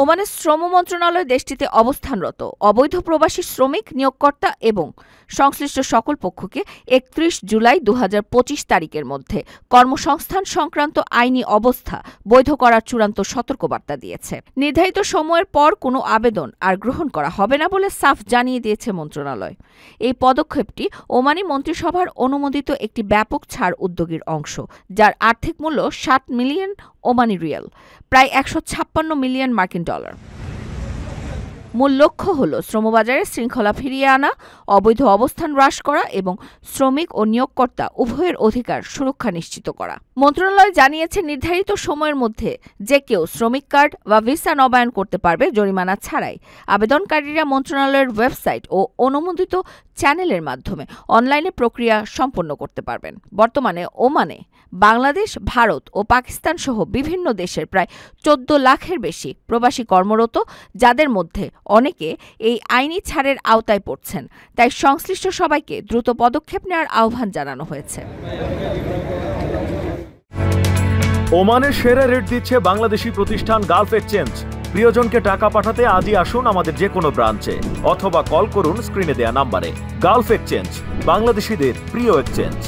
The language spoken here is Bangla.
ওমানের শ্রম মন্ত্রণালয় দেশটিতে অবস্থানরত অবৈধ প্রবাসী শ্রমিক নিয়োগকর্তা এবং সংশ্লিষ্ট সকল পক্ষকে ৩১ জুলাই ২০২৫ তারিখের মধ্যে কর্মসংস্থান সংক্রান্ত আইনি অবস্থা বৈধ করার চূড়ান্ত সতর্কবার্তা দিয়েছে। নির্ধারিত সময়ের পর কোনো আবেদন আর গ্রহণ করা হবে না বলে সাফ জানিয়ে দিয়েছে মন্ত্রণালয়। এই পদক্ষেপটি ওমানি মন্ত্রিসভার অনুমোদিত একটি ব্যাপক ছাড় উদ্যোগের অংশ, যার আর্থিক মূল্য ৬০ মিলিয়ন ওমানি রিয়াল, প্রায় ১৫৬ মিলিয়ন মার্কিন ডলার। মূল লক্ষ্য হল শ্রমবাজারে শৃঙ্খলা ফিরিয়ে আনা, অবৈধ অবস্থান হ্রাস করা এবং শ্রমিক ও নিয়োগকর্তা উভয়ের অধিকার সুরক্ষা নিশ্চিত করা। মন্ত্রণালয় জানিয়েছে, নির্ধারিত সময়ের মধ্যে যে কেউ শ্রমিক কার্ড বা ভিসা নবায়ন করতে পারবে জরিমানা ছাড়াই। আবেদনকারীরা মন্ত্রণালয়ের ওয়েবসাইট ও অনুমোদিত চ্যানেলের মাধ্যমে অনলাইনে প্রক্রিয়া সম্পন্ন করতে পারবেন। বর্তমানে ওমানে বাংলাদেশ, ভারত ও পাকিস্তান সহ বিভিন্ন দেশের প্রায় ১৪ লাখের বেশি প্রবাসী কর্মরত, যাদের মধ্যে অনেকে এই আইনি ছাড়ের আওতায় পড়ছেন। তাই সংশ্লিষ্ট সবাইকে দ্রুত পদক্ষেপ নেওয়ার আহ্বান জানানো হয়েছে। ওমানের সেরা রেট দিচ্ছে বাংলাদেশি প্রতিষ্ঠান গালফ এক্সচেঞ্জ। প্রিয়জনকে টাকা পাঠাতে আজই আসুন আমাদের যে কোনো ব্রাঞ্চে অথবা কল করুন স্ক্রিনে দেয়া নাম্বারে। গালফ এক্সচেঞ্জ, বাংলাদেশিদের প্রিয় এক্সচেঞ্জ।